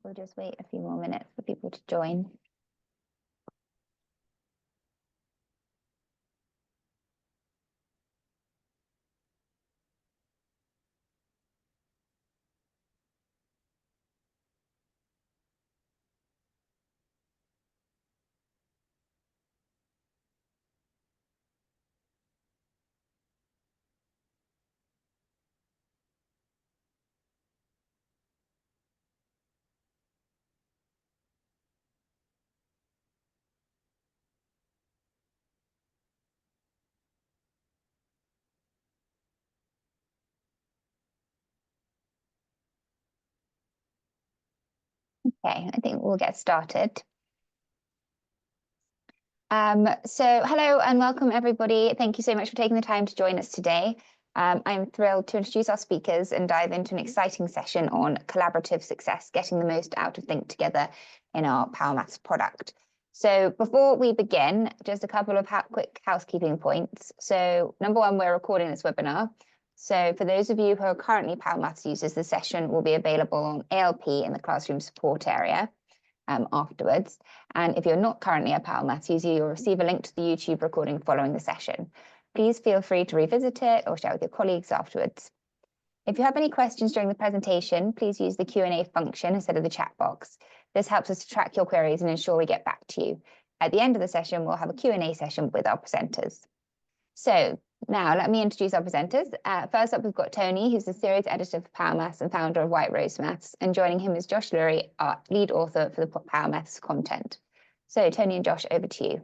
We'll just wait a few more minutes for people to join. Okay, I think we'll get started. So hello and welcome everybody. Thank you so much for taking the time to join us today. I'm thrilled to introduce our speakers and dive into an exciting session on collaborative success, getting the most out of Think Together in our Power Maths product. So before we begin, just a couple of quick housekeeping points. So number one, we're recording this webinar. So for those of you who are currently Power Maths users, the session will be available on ALP in the classroom support area afterwards. And if you're not currently a Power Maths user, you'll receive a link to the YouTube recording following the session. Please feel free to revisit it or share with your colleagues afterwards. If you have any questions during the presentation, please use the Q&A function instead of the chat box. This helps us to track your queries and ensure we get back to you. At the end of the session, we'll have a Q&A session with our presenters. So now let me introduce our presenters. First up, we've got Tony, who's the series editor for Power Maths and founder of White Rose Maths. And joining him is Josh Lurie, our lead author for the Power Maths content. So Tony and Josh, over to you.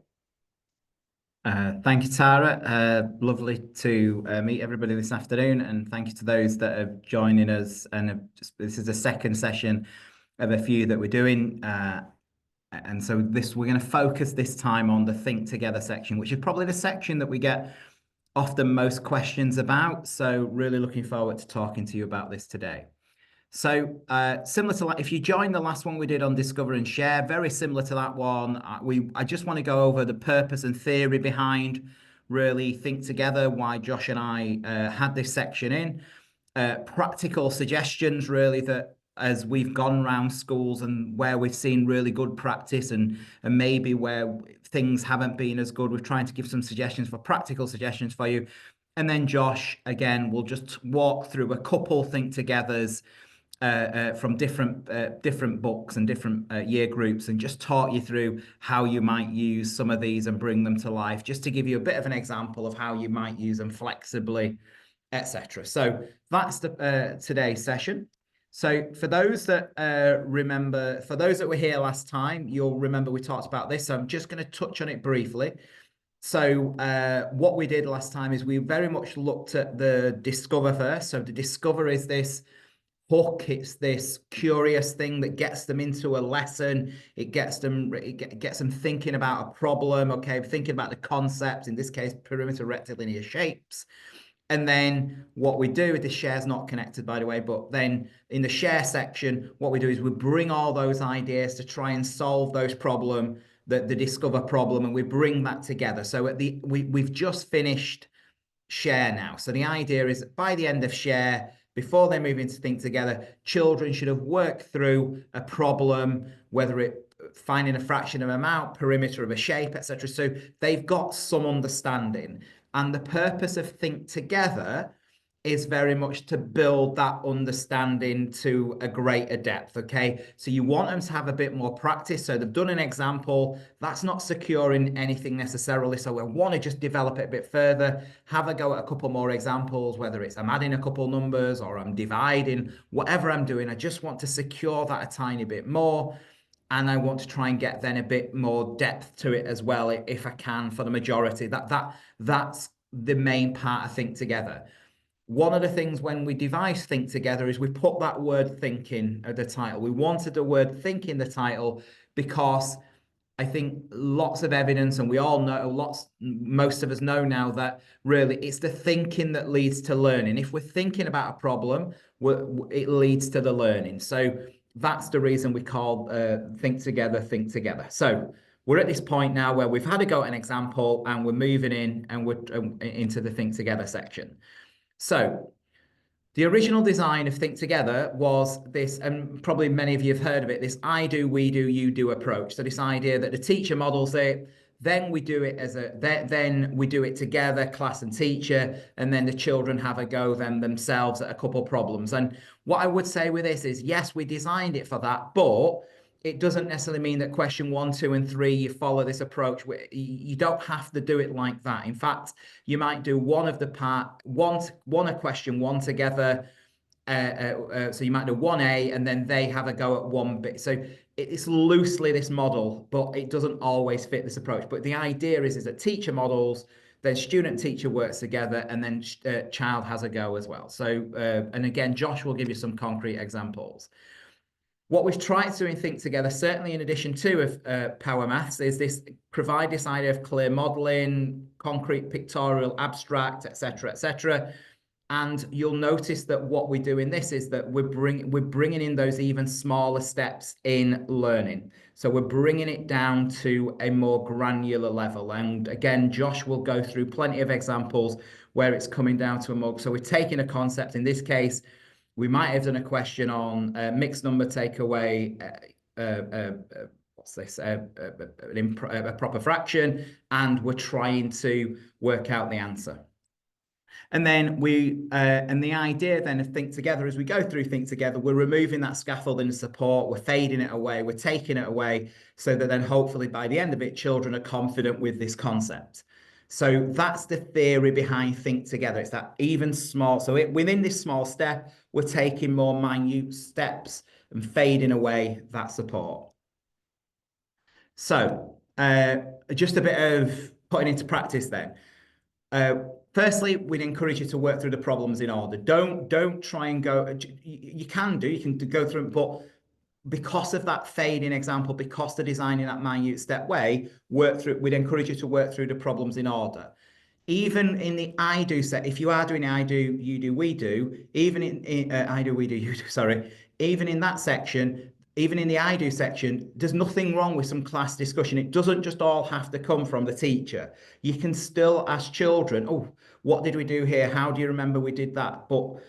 Thank you, Tara. Lovely to meet everybody this afternoon, and thank you to those that are joining us. And this is the second session of a few that we're doing. And so we're going to focus this time on the Think Together section, which is probably the section that we get often most questions about. So really looking forward to talking to you about this today. So similar to if you joined the last one we did on Discover and Share, very similar to that one, I just want to go over the purpose and theory behind really Think Together, why Josh and I had this section in. Practical suggestions really that as we've gone around schools and where we've seen really good practice and maybe where things haven't been as good, we're trying to give some suggestions for practical suggestions for you. And then Josh, again, will just walk through a couple Think Togethers from different books and different year groups and just talk you through how you might use some of these and bring them to life, just to give you a bit of an example of how you might use them flexibly, etc. So that's the today's session. So for those that remember, for those that were here last time, you'll remember we talked about this. So I'm just going to touch on it briefly. So what we did last time is we very much looked at the Discover first. So the Discover is this hook, it's this curious thing that gets them into a lesson. It gets them thinking about a problem, okay, thinking about the concept, in this case perimeter rectilinear shapes. And then what we do, the share's not connected, by the way, but then in the share section, what we do is we bring all those ideas to try and solve those problems, the Discover problem, and we bring that together. So we've just finished share now. So the idea is by the end of share, before they move into Think Together, children should have worked through a problem, whether it finding a fraction of amount, perimeter of a shape, etc. So they've got some understanding. And the purpose of Think Together is very much to build that understanding to a greater depth, okay? So you want them to have a bit more practice. So they've done an example. That's not securing anything necessarily. So we want to just develop it a bit further, have a go at a couple more examples, whether it's I'm adding a couple numbers or I'm dividing, whatever I'm doing. I just want to secure that a tiny bit more. And I want to try and get then a bit more depth to it as well, if I can, for the majority. That's the main part of Think Together. One of the things when we devised Think Together is we put that word thinking at the title. We wanted the word think in the title because I think lots of evidence, and we all know, most of us know now that really it's the thinking that leads to learning. If we're thinking about a problem, it leads to the learning. So that's the reason we call Think Together, Think Together. So we're at this point now where we've had a go at an example and we're moving in and we're into the Think Together section. So The original design of Think Together was this, and probably many of you have heard of it, this I do, we do, you do approach. So this idea that the teacher models it, then we do it then we do it together, class and teacher, and then the children have a go then themselves at a couple of problems. And what I would say with this is, yes, we designed it for that, but it doesn't necessarily mean that question 1, 2, and 3, you follow this approach. You don't have to do it like that. In fact, you might do one a question 1 together. So you might do 1A and then they have a go at 1B. So it's loosely this model, but it doesn't always fit this approach. But the idea is that teacher models, then student teacher works together, and then child has a go as well. So, and again, Josh will give you some concrete examples. What we've tried to do in Think Together, certainly in addition to Power Maths, is provide this idea of clear modelling, concrete, pictorial, abstract, etc., etc. And you'll notice that what we do in this is that we're bringing in those even smaller steps in learning. So we're bringing it down to a more granular level. And again, Josh will go through plenty of examples where it's coming down to a more. So we're taking a concept. In this case, we might have done a question on mixed number takeaway, what's this, a proper fraction, and we're trying to work out the answer. And then and the idea then of Think Together, as we go through Think Together, we're removing that scaffolding support, we're fading it away, we're taking it away, so that then hopefully by the end of it, children are confident with this concept. So that's the theory behind Think Together. It's that even small. So within this small step, we're taking more minute steps and fading away that support. So just a bit of putting into practice then. Firstly, we'd encourage you to work through the problems in order. Don't try and go. You can go through, but because of that fading example, because they're designing that minute step way, we'd encourage you to work through the problems in order. Even in the I do set, if you are doing I do, you do, we do, even in I do, we do, you do, sorry, even in that section, even in the I do section, there's nothing wrong with some class discussion. It doesn't just all have to come from the teacher. You can still ask children, oh, what did we do here? How do you remember we did that? But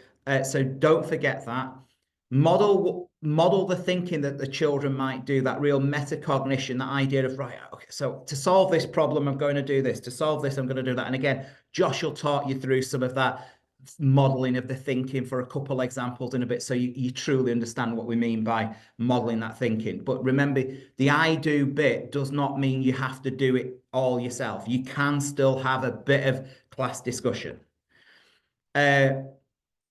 so don't forget that. Model the thinking that the children might do, that real metacognition, that idea of, right, okay, so to solve this problem, I'm going to do this. To solve this, I'm going to do that. And again, Josh will talk you through some of that modeling of the thinking for a couple examples in a bit, so you truly understand what we mean by modeling that thinking. But remember, the I do bit does not mean you have to do it all yourself. You can still have a bit of class discussion.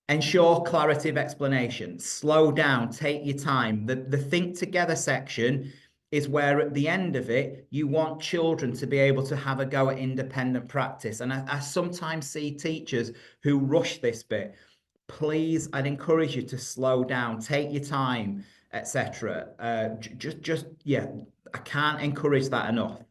Ensure clarity of explanation. Slow down, take your time. The Think Together section is where at the end of it, you want children to be able to have a go at independent practice. And I sometimes see teachers who rush this bit. Please, I'd encourage you to slow down, take your time, etc. Yeah, I can't encourage that enough.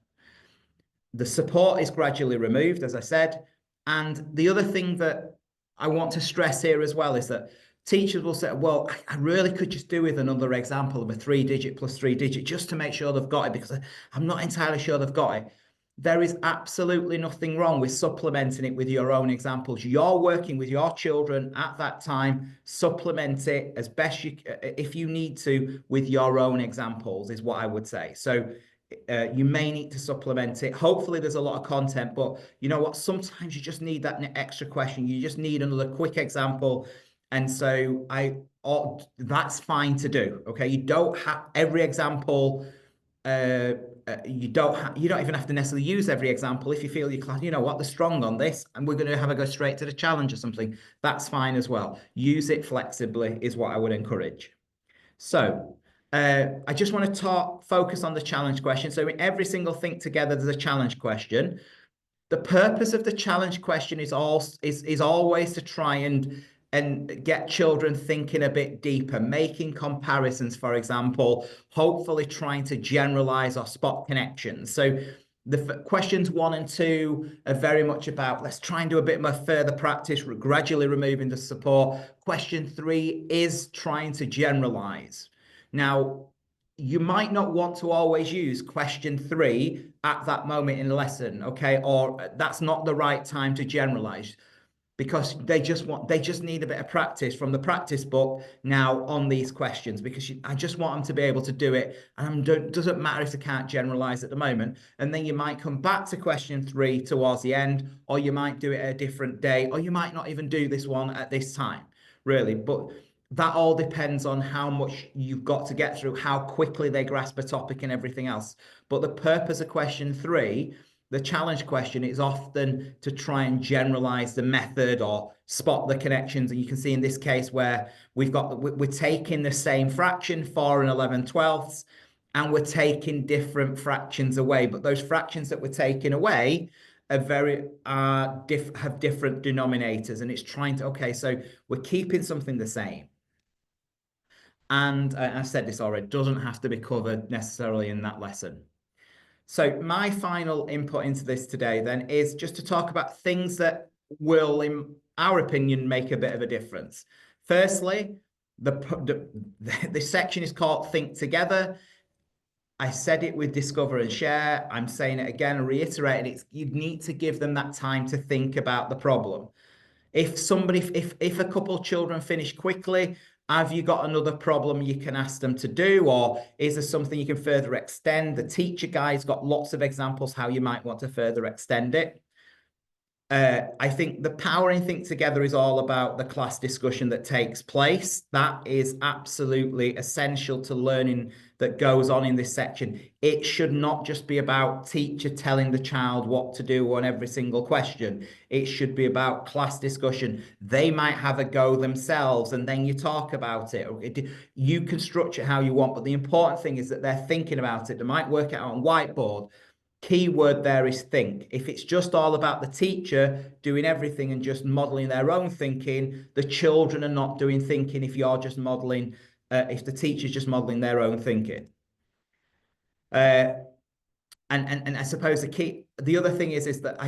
The support is gradually removed, as I said. And the other thing that I want to stress here as well is that teachers will say, well, I really could just do with another example of a 3-digit plus 3-digit just to make sure they've got it, because I'm not entirely sure they've got it. There is absolutely nothing wrong with supplementing it with your own examples. You're working with your children at that time. Supplement it as best if you need to, with your own examples, is what I would say. So you may need to supplement it. Hopefully there's a lot of content, but you know what? Sometimes you just need that extra question. You just need another quick example. And so that's fine to do. Okay. You don't have every example. You don't even have to necessarily use every example. If you feel your class, you know what, they're strong on this and we're going to have a go straight to the challenge or something, that's fine as well. Use it flexibly is what I would encourage. So I just want to focus on the challenge question. So in every single Think Together, there's a challenge question. The purpose of the challenge question is always to try and get children thinking a bit deeper, making comparisons, for example, hopefully trying to generalize or spot connections. So the questions 1 and 2 are very much about, let's try and do a bit more further practice, gradually removing the support. Question 3 is trying to generalize. Now, you might not want to always use question 3 at that moment in the lesson, okay? Or that's not the right time to generalize. because they just need a bit of practice from the practice book now on these questions, because I just want them to be able to do it. And doesn't matter if they can't generalize at the moment. And then you might come back to question 3 towards the end, or you might do it at a different day, or you might not even do this one at this time, really. But that all depends on how much you've got to get through, how quickly they grasp a topic and everything else. But the purpose of question 3, the challenge question, is often to try and generalize the method or spot the connections. And you can see in this case where we're taking the same fraction, 4 and 11/12, and we're taking different fractions away. But those fractions that we're taking away have different denominators, and it's trying to, okay, so we're keeping something the same. And I've said this already, doesn't have to be covered necessarily in that lesson. So my final input into this today then is just to talk about things that will, in our opinion, make a bit of a difference. Firstly, this section is called Think Together. I said it with Discover and Share. I'm saying it again and reiterating it. You need to give them that time to think about the problem. If a couple of children finish quickly, have you got another problem you can ask them to do? Or is there something you can further extend? The teacher guide's got lots of examples how you might want to further extend it. I think the power in Think Together is all about the class discussion that takes place. That is absolutely essential to learning that goes on in this section. It should not just be about teacher telling the child what to do on every single question. It should be about class discussion. They might have a go themselves and then you talk about it. You can structure it how you want, but the important thing is that they're thinking about it. They might work it out on whiteboard. Key word there is think. If it's just all about the teacher doing everything and just modeling their own thinking, the children are not doing thinking if you're just modeling, if the teacher's just modeling their own thinking. And I suppose the other thing is that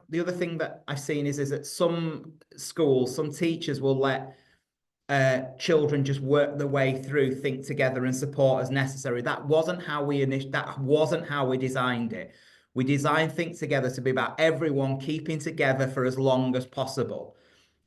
the other thing that I've seen is that some schools, some teachers will let children just work their way through Think Together and support as necessary. That wasn't how we designed it. We designed Think Together to be about everyone keeping together for as long as possible.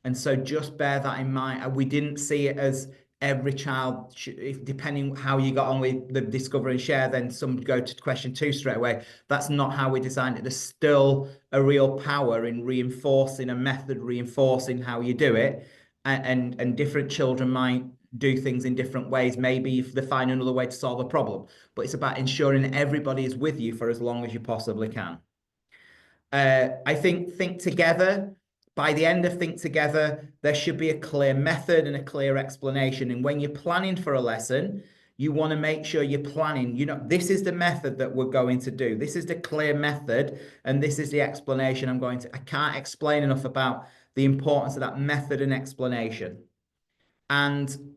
And so just bear that in mind. We didn't see it as every child, depending how you got on with the Discover and Share, then some go to question 2 straight away. That's not how we designed it. There's still a real power in reinforcing a method, reinforcing how you do it. And different children might do things in different ways, maybe if they find another way to solve a problem. But it's about ensuring everybody is with you for as long as you possibly can. I think Together, by the end of Think Together, there should be a clear method and a clear explanation. And when you're planning for a lesson, you want to make sure you're planning, this is the method that we're going to do. This is the clear method, and this is the explanation I can't explain enough about the importance of that method and explanation. And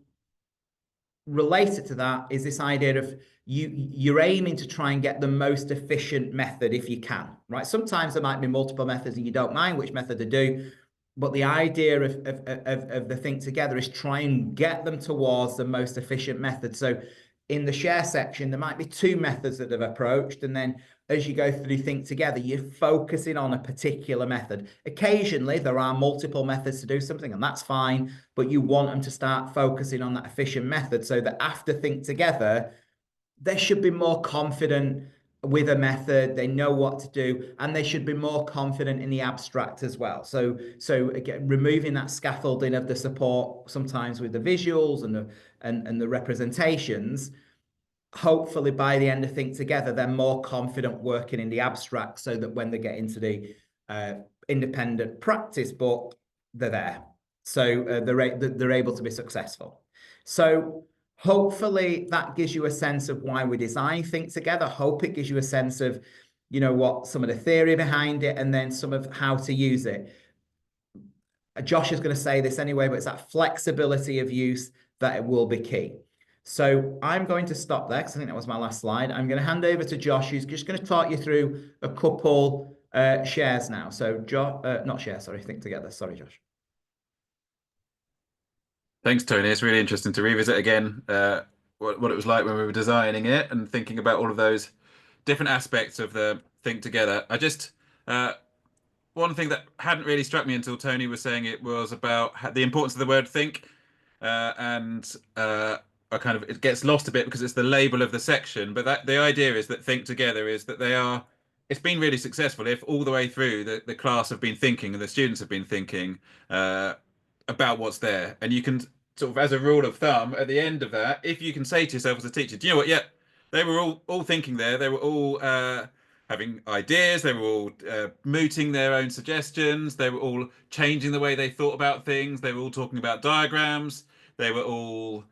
related to that is this idea of you're aiming to try and get the most efficient method if you can, right? Sometimes there might be multiple methods and you don't mind which method to do, but the idea of the Think Together is try and get them towards the most efficient method. So in the Share section, there might be 2 methods that they've approached, and then as you go through Think Together, you're focusing on a particular method. Occasionally, there are multiple methods to do something, and that's fine, but you want them to start focusing on that efficient method so that after Think Together, they should be more confident with a method, they know what to do, and they should be more confident in the abstract as well. So again, removing that scaffolding of the support sometimes with the visuals and the representations, hopefully by the end of Think Together, they're more confident working in the abstract so that when they get into the independent practice book, they're there. So they're able to be successful. So hopefully that gives you a sense of why we design Think Together. Hope it gives you a sense of, what some of the theory behind it and then some of how to use it. Josh is going to say this anyway, but it's that flexibility of use that it will be key. So I'm going to stop there because I think that was my last slide. I'm going to hand over to Josh, who's just going to talk you through a couple shares now. So not share, sorry, Think Together. Sorry, Josh. Thanks, Tony. It's really interesting to revisit again what it was like when we were designing it and thinking about all of those different aspects of the Think Together. I just want one thing that hadn't really struck me until Tony was saying it was about the importance of the word think, and I kind of it gets lost a bit because it's the label of the section. But that the idea is that think together is that they are. It's been really successful if all the way through the class have been thinking and the students have been thinking about what's there, and you can sort of as a rule of thumb at the end of that, if you can say to yourself as a teacher, do you know what? Yeah, they were all thinking there. They were all having ideas. They were all mooting their own suggestions. They were all changing the way they thought about things. They were all talking about diagrams. They were all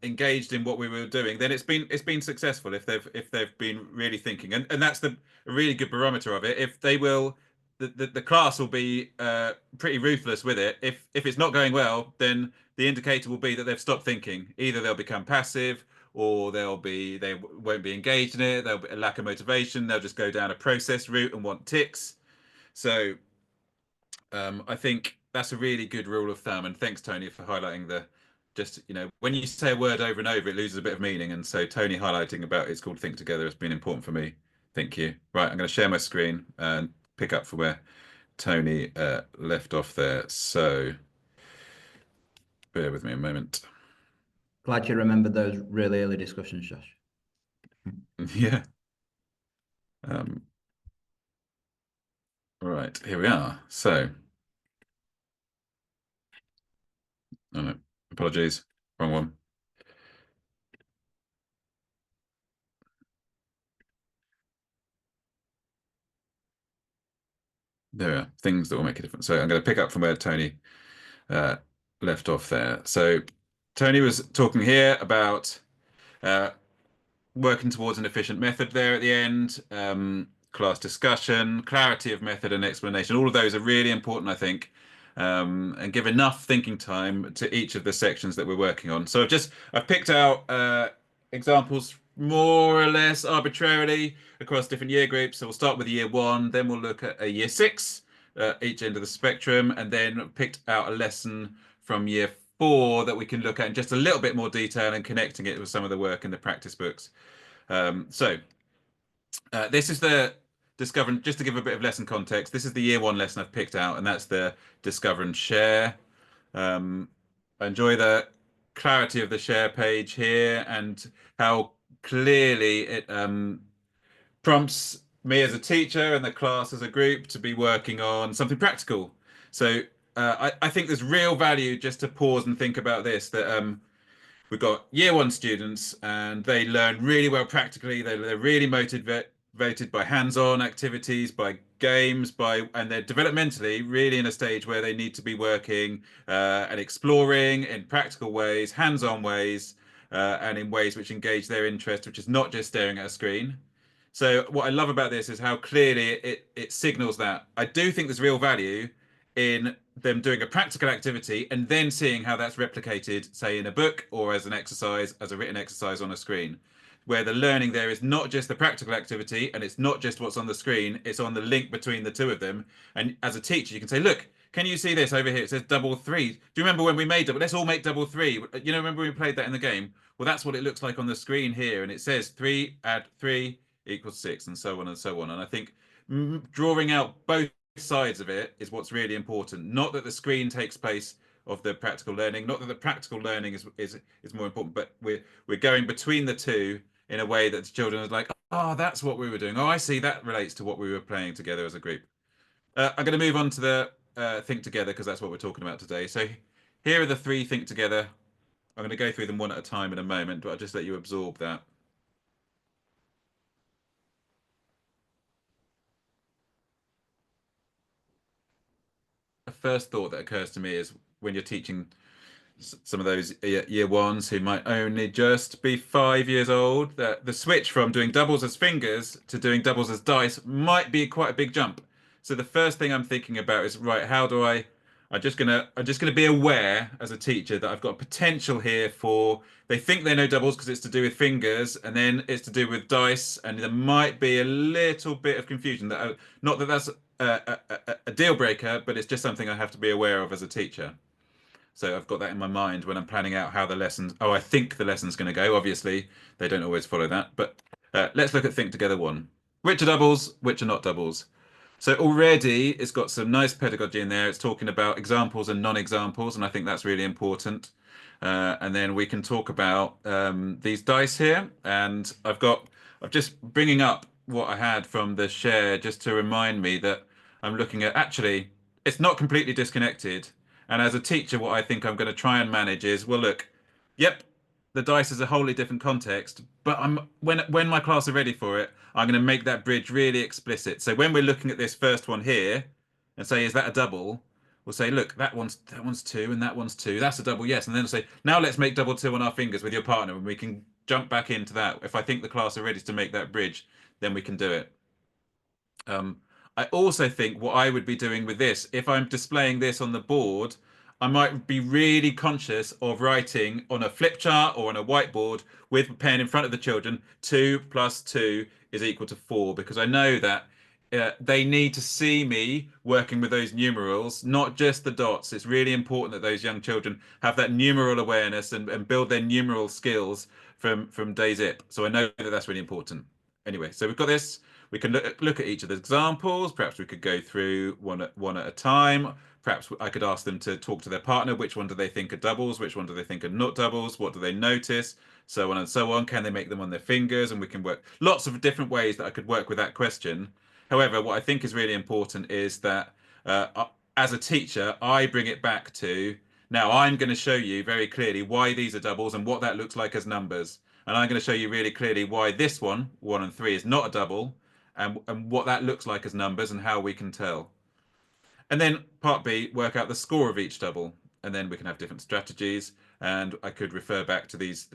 engaged in what we were doing. Then it's been successful if they've been really thinking, and that's a really good barometer of it. If they will. The class will be pretty ruthless with it. If it's not going well, then the indicator will be that they've stopped thinking. Either they'll become passive, or they won't be engaged in it. There'll be a lack of motivation. They'll just go down a process route and want ticks. So I think that's a really good rule of thumb. And thanks, Tony, for highlighting when you say a word over and over, it loses a bit of meaning. And so Tony highlighting about it's called Think Together has been important for me. Thank you. Right, I'm going to share my screen and pick up for where Tony left off there. So bear with me a moment. Glad you remembered those really early discussions, Josh. Yeah. Right, here we are. So, oh no, apologies, wrong one. There are things that will make a difference. So I'm going to pick up from where Tony left off there. So Tony was talking here about working towards an efficient method there at the end, class discussion, clarity of method and explanation. All of those are really important, I think, and give enough thinking time to each of the sections that we're working on. So I've picked out examples more or less arbitrarily across different year groups. So we'll start with a year 1, then we'll look at a year 6, each end of the spectrum, and then picked out a lesson from year 4 that we can look at in just a little bit more detail and connecting it with some of the work in the practice books. This is the discover, just to give a bit of lesson context, this is the year 1 lesson I've picked out, and that's the discover and share. I enjoy the clarity of the share page here and how clearly it prompts me as a teacher and the class as a group to be working on something practical. So I think there's real value just to pause and think about this, that we've got year 1 students and they learn really well practically. They're really motivated by hands-on activities, by games, and they're developmentally really in a stage where they need to be working and exploring in practical ways, hands-on ways, and in ways which engage their interest, which is not just staring at a screen. So what I love about this is how clearly it signals that. I do think there's real value in them doing a practical activity and then seeing how that's replicated, say, in a book or as an exercise, as a written exercise on a screen, where the learning there is not just the practical activity and it's not just what's on the screen, it's on the link between the two of them. And as a teacher, you can say, look, can you see this over here? It says double 3. Do you remember when we made double? Let's all make double 3. Remember when we played that in the game? Well, that's what it looks like on the screen here. And it says 3 add 3 equals 6, and so on and so on. And I think drawing out both sides of it is what's really important. Not that the screen takes place of the practical learning, not that the practical learning is more important, but we're going between the two in a way that the children are like, oh, that's what we were doing. Oh, I see, that relates to what we were playing together as a group. I'm going to move on to the think together because that's what we're talking about today. So here are the 3 think together. I'm going to go through them one at a time in a moment, but I'll just let you absorb that. The first thought that occurs to me is when you're teaching some of those year 1s who might only just be 5 years old, that the switch from doing doubles as fingers to doing doubles as dice might be quite a big jump. So the first thing I'm thinking about is, right, how do I'm just gonna be aware as a teacher that I've got potential here for, they think they know doubles because it's to do with fingers and then it's to do with dice, and there might be a little bit of confusion. That not that that's a deal breaker, but it's just something I have to be aware of as a teacher. So I've got that in my mind when I'm planning out how the lessons, I think the lesson's going to go. Obviously, they don't always follow that, but let's look at Think Together 1. Which are doubles, which are not doubles? So already it's got some nice pedagogy in there. It's talking about examples and non-examples, and I think that's really important. And then we can talk about these dice here. And I'm just bringing up what I had from the share just to remind me that I'm looking at actually, it's not completely disconnected. And as a teacher, what I think I'm going to try and manage is, well, look, yep, the dice is a wholly different context, but when my class are ready for it, I'm going to make that bridge really explicit. So when we're looking at this first one here and say, is that a double? We'll say, look, that one's two and that one's two. That's a double, yes. And then we'll say, now let's make double two on our fingers with your partner, and we can jump back into that. If I think the class are ready to make that bridge, then we can do it. I also think what I would be doing with this, if I'm displaying this on the board, I might be really conscious of writing on a flip chart or on a whiteboard with a pen in front of the children, 2 + 2 is equal to 4, because I know that they need to see me working with those numerals, not just the dots. It's really important that those young children have that numeral awareness and build their numeral skills from day zip. So I know that that's really important. Anyway, so we've got this. We can look at each of the examples. Perhaps we could go through one at a time. Perhaps I could ask them to talk to their partner. Which one do they think are doubles? Which one do they think are not doubles? What do they notice? So on and so on. Can they make them on their fingers? And we can work lots of different ways that I could work with that question. However, what I think is really important is that as a teacher, I bring it back to, now I'm going to show you very clearly why these are doubles and what that looks like as numbers. And I'm going to show you really clearly why this one, 1 and 3, is not a double, and what that looks like as numbers and how we can tell. And then part B, work out the score of each double. And then we can have different strategies. And I could refer back to these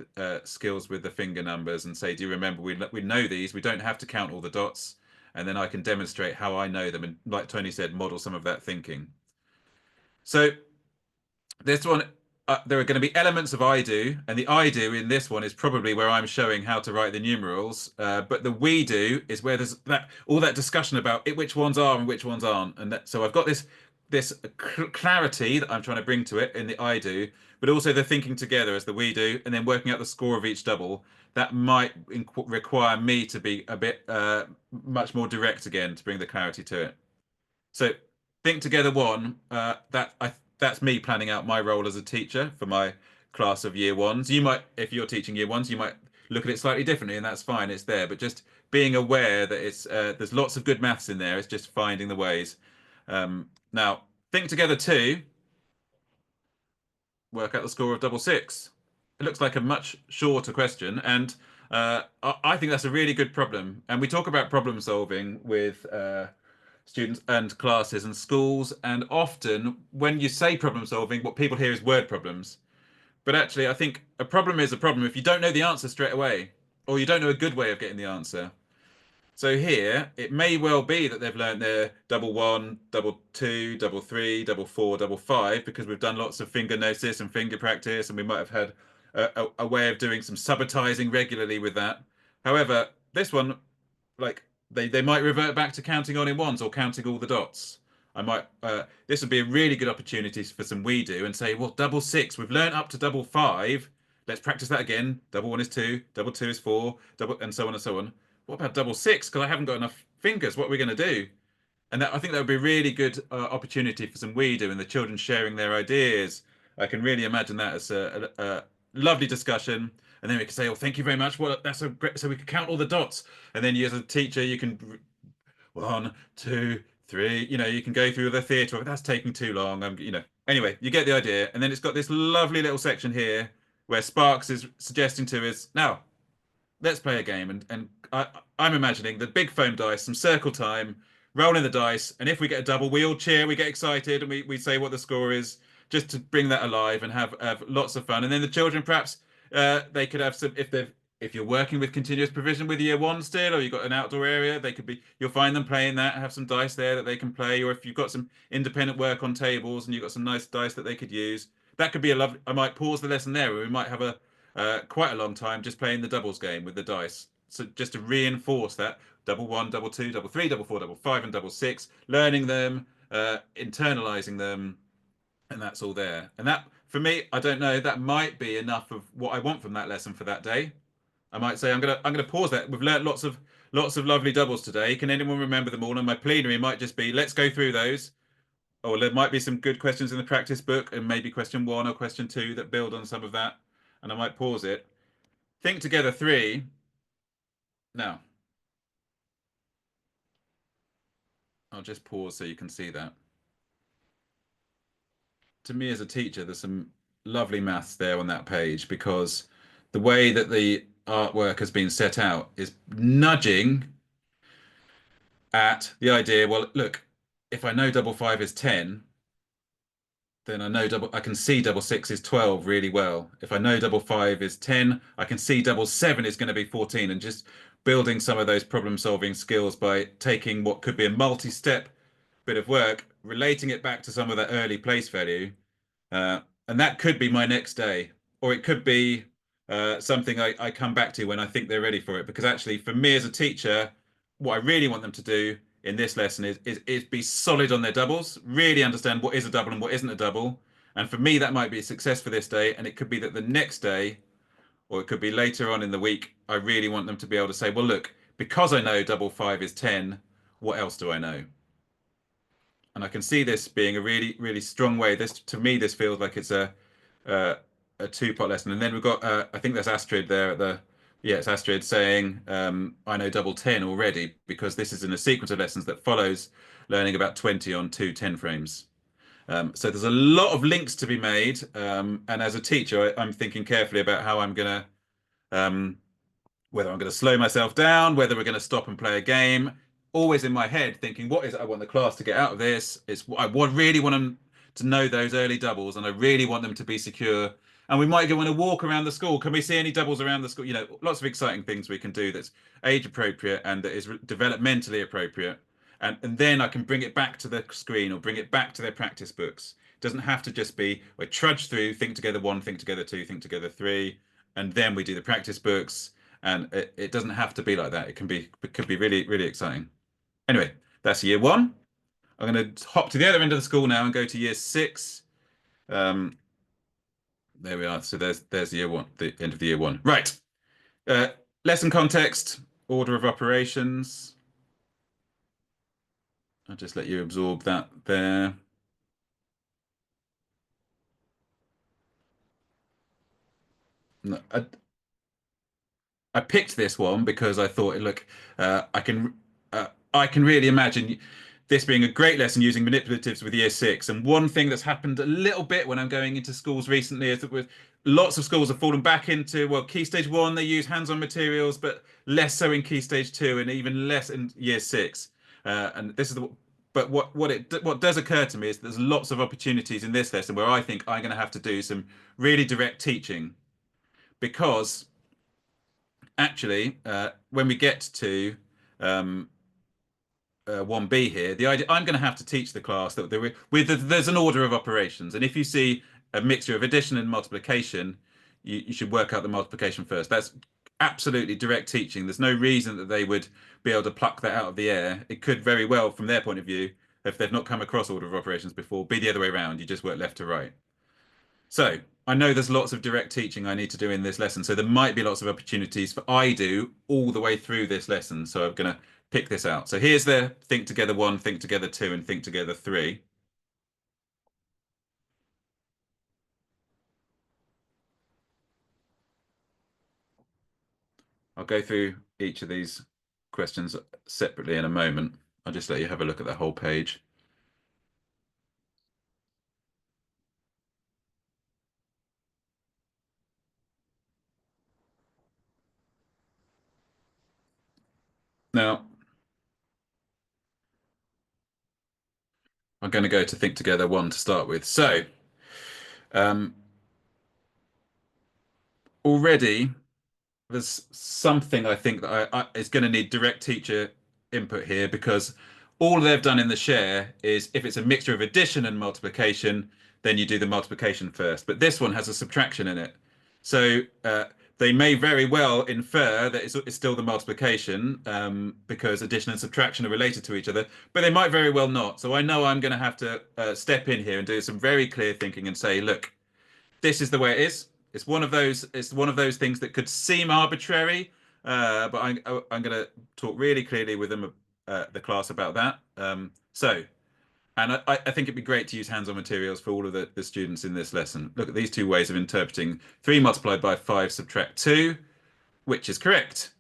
skills with the finger numbers and say, do you remember, we know these, we don't have to count all the dots. And then I can demonstrate how I know them. And like Tony said, model some of that thinking. So this one, there are going to be elements of I do, and the I do in this one is probably where I'm showing how to write the numerals. But the we do is where there's all that discussion about which ones are and which ones aren't. And so I've got this clarity that I'm trying to bring to it in the I do, but also the thinking together as the we do, and then working out the score of each double. That might require me to be a bit much more direct again to bring the clarity to it. So think together one, that's me planning out my role as a teacher for my class of year ones. You might, if you're teaching year ones, you might look at it slightly differently, and that's fine, it's there. But just being aware that it's there's lots of good maths in there. It's just finding the ways. Now, think together two, work out the score of double six. It looks like a much shorter question, and I think that's a really good problem. And we talk about problem solving with students and classes and schools, and often when you say problem solving, what people hear is word problems. But actually, I think a problem is a problem if you don't know the answer straight away, or you don't know a good way of getting the answer. So here, it may well be that they've learned their double one, double two, double three, double four, double five, because we've done lots of finger gnosis and finger practice, and we might have had a way of doing some subitizing regularly with that. However, this one, like they might revert back to counting on in ones or counting all the dots. I might this would be a really good opportunity for some we do and say, well, double six, we've learned up to double five. Let's practice that again. Double one is two, double two is four, double, and so on and so on. What about double six? Because I haven't got enough fingers. What are we going to do? And I think that would be a really good opportunity for some we do and the children sharing their ideas. I can really imagine that as a lovely discussion. And then we can say, oh, thank you very much. Well, that's a great, so we can count all the dots. And then you as a teacher, you can 1, 2, 3, you can go through the theatre of that's taking too long. Anyway, you get the idea. And then it's got this lovely little section here where Sparks is suggesting to us, now, let's play a game. And I'm imagining the big foam dice, some circle time, rolling the dice. And if we get a double, we all cheer, we get excited, and we say what the score is, just to bring that alive and have lots of fun. And then the children, perhaps they could have some, if you're working with continuous provision with year one still, or you've got an outdoor area, you'll find them playing that, have some dice there that they can play. Or if you've got some independent work on tables and you've got some nice dice that they could use, that could be a lovely, I might pause the lesson there, where we might have quite a long time just playing the doubles game with the dice. So just to reinforce that, double one, double two, double three, double four, double five, and double six, learning them, internalizing them, and that's all there. And that, for me, I don't know, that might be enough of what I want from that lesson for that day. I might say I'm gonna pause that. We've learned lots of Lots of lovely doubles today. Can anyone remember them all? And my plenary might just be, let's go through those. Or there might be some good questions in the practice book and maybe question 1 or question 2 that build on some of that. And I might pause it. Think together 3. Now, I'll just pause so you can see that. To me as a teacher, there's some lovely maths there on that page, because the way that the artwork has been set out is nudging at the idea, well, look, if I know double 5 is 10, then I can see double 6 is 12 really well. If I know double 5 is 10, I can see double 7 is going to be 14, and just building some of those problem solving skills by taking what could be a multi-step bit of work, relating it back to some of that early place value. And that could be my next day, or it could be something I come back to when I think they're ready for it. Because actually, for me as a teacher, what I really want them to do in this lesson is be solid on their doubles, really understand what is a double and what isn't a double. And for me, that might be a success for this day. And it could be that the next day, or it could be later on in the week, I really want them to be able to say, well, look, because I know double 5 is 10, what else do I know? And I can see this being a really, really strong way. To me, this feels like it's a 2-part lesson. And then we've got, I think that's Astrid there at it's Astrid saying, I know double 10 already, because this is in a sequence of lessons that follows learning about 20 on 2 10 frames. So there's a lot of links to be made. And as a teacher, I'm thinking carefully about how I'm going to, whether I'm going to slow myself down, whether we're going to stop and play a game. Always in my head thinking, what is it I want the class to get out of this? I really want them to know those early doubles, and I really want them to be secure. And we might go on a walk around the school. Can we see any doubles around the school? You know, lots of exciting things we can do that's age appropriate and that is developmentally appropriate. And then I can bring it back to the screen or bring it back to their practice books. It doesn't have to just be we trudge through, think together 1, think together 2, think together 3, and then we do the practice books. And it doesn't have to be like that. It could be really, really exciting. Anyway, that's year 1. I'm going to hop to the other end of the school now and go to year 6. There we are. So there's year 1, the end of the year 1. Right. Lesson context, order of operations. I'll just let you absorb that there. No, I picked this one because I thought, look, I can really imagine this being a great lesson using manipulatives with year 6. And one thing that's happened a little bit when I'm going into schools recently is that lots of schools have fallen back into, well, Key Stage 1, they use hands-on materials, but less so in Key Stage 2 and even less in year 6. And this is but what does occur to me is there's lots of opportunities in this lesson where I think I'm going to have to do some really direct teaching, because actually, when we get to 1B here, the idea I'm going to have to teach the class that there's an order of operations, and if you see a mixture of addition and multiplication, you should work out the multiplication first. That's absolutely direct teaching. There's no reason that they would be able to pluck that out of the air. It could very well, from their point of view, if they've not come across order of operations before, be the other way around. You just work left to right. So I know there's lots of direct teaching I need to do in this lesson, so there might be lots of opportunities for I do all the way through this lesson. So I'm going to pick this out. So here's the think together 1, think together 2, and think together 3. I'll go through each of these questions separately in a moment. I'll just let you have a look at the whole page. Now, I'm going to go to think together 1 to start with. So already there's something I think that is going to need direct teacher input here, because all they've done in the share is if it's a mixture of addition and multiplication, then you do the multiplication first. But this one has a subtraction in it. So they may very well infer that it's still the multiplication because addition and subtraction are related to each other, but they might very well not. So I know I'm going to have to step in here and do some very clear thinking and say, look, this is the way it is. It's one of those things that could seem arbitrary, but I'm going to talk really clearly with them, the class, about that. And I think it'd be great to use hands-on materials for all of the students in this lesson. Look at these two ways of interpreting 3 multiplied by 5 subtract 2, which is correct.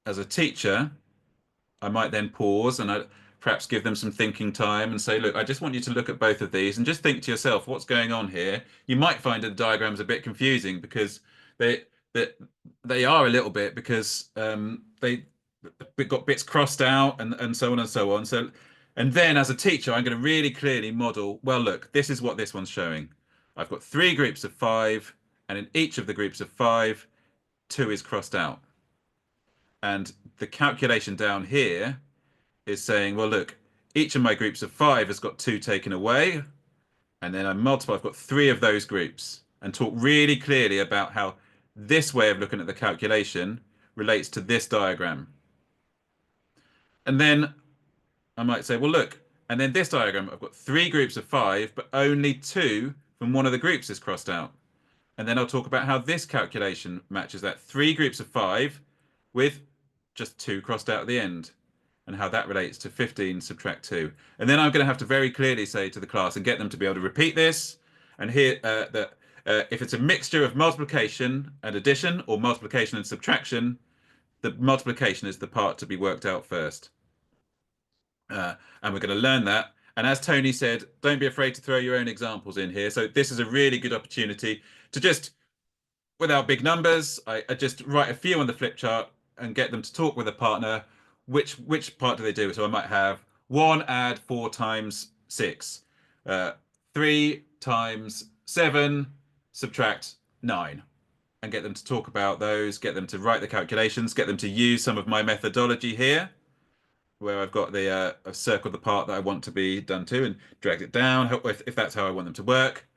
As a teacher, I might then pause and perhaps give them some thinking time and say, look, I just want you to look at both of these and just think to yourself, what's going on here? You might find the diagrams a bit confusing because they are a little bit, because they got bits crossed out and so on and so on. So, and then as a teacher, I'm going to really clearly model, well, look, this is what this one's showing. I've got 3 groups of 5, and in each of the groups of 5, 2 is crossed out. And the calculation down here is saying, well, look, each of my groups of 5 has got 2 taken away. And then I multiply, I've got 3 of those groups, and talk really clearly about how this way of looking at the calculation relates to this diagram. And then I might say, well, look, and then this diagram, I've got 3 groups of 5, but only 2 from one of the groups is crossed out. And then I'll talk about how this calculation matches that 3 groups of 5 with just 2 crossed out at the end, and how that relates to 15 subtract 2. And then I'm going to have to very clearly say to the class and get them to be able to repeat this, and hear that if it's a mixture of multiplication and addition, or multiplication and subtraction, the multiplication is the part to be worked out first. And we're going to learn that. And as Tony said, don't be afraid to throw your own examples in here. So this is a really good opportunity to just, without big numbers, I just write a few on the flip chart and get them to talk with a partner. Which part do they do? So I might have 1 add 4 times 6, 3 times 7 subtract 9, and get them to talk about those, get them to write the calculations, get them to use some of my methodology here, where I've got the I've circled the part that I want to be done to and dragged it down, if that's how I want them to work.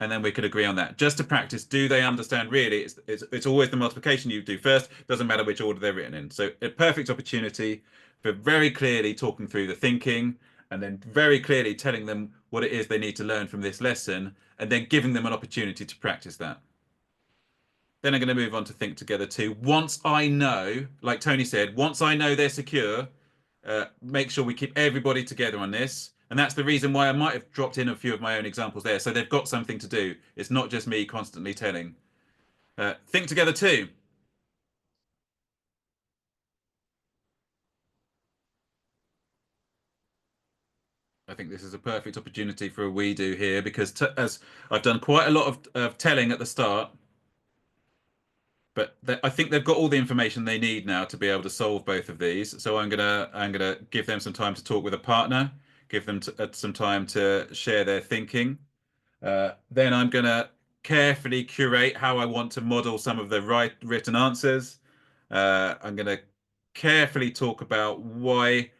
And then we could agree on that. Just to practice, do they understand really? It's always the multiplication you do first. Doesn't matter which order they're written in. So a perfect opportunity for very clearly talking through the thinking, and then very clearly telling them what it is they need to learn from this lesson, and then giving them an opportunity to practice that. Then I'm going to move on to Think Together 2. Once I know, like Tony said, once I know they're secure, make sure we keep everybody together on this. And that's the reason why I might have dropped in a few of my own examples there. So they've got something to do. It's not just me constantly telling. Think Together 2. I think this is a perfect opportunity for a we do here, because as I've done quite a lot of telling at the start, but I think they've got all the information they need now to be able to solve both of these. So I'm gonna give them some time to talk with a partner, give them some time to share their thinking. Then I'm gonna carefully curate how I want to model some of the written answers. I'm gonna carefully talk about why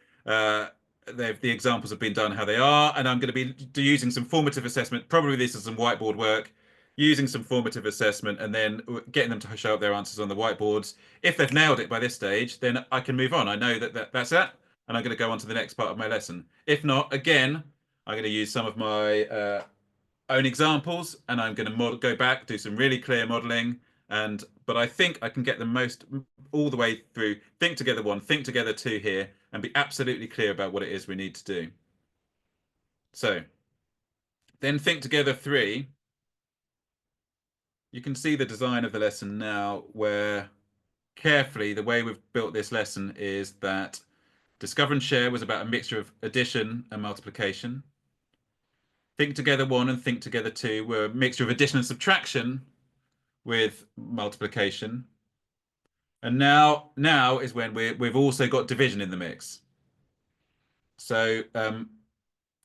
the examples have been done how they are, and I'm going to be using some formative assessment. Probably this is some whiteboard work, using some formative assessment, and then getting them to show up their answers on the whiteboards. If they've nailed it by this stage, then I can move on. I know that's it, and I'm going to go on to the next part of my lesson. If not, again, I'm going to use some of my own examples, and I'm going to go back, do some really clear modeling. But I think I can get them all the way through Think Together 1, Think Together 2 here, and be absolutely clear about what it is we need to do. So then Think Together 3, you can see the design of the lesson now, where carefully the way we've built this lesson is that Discover and Share was about a mixture of addition and multiplication. Think Together 1 and Think Together 2 were a mixture of addition and subtraction with multiplication. And now is when we've also got division in the mix. So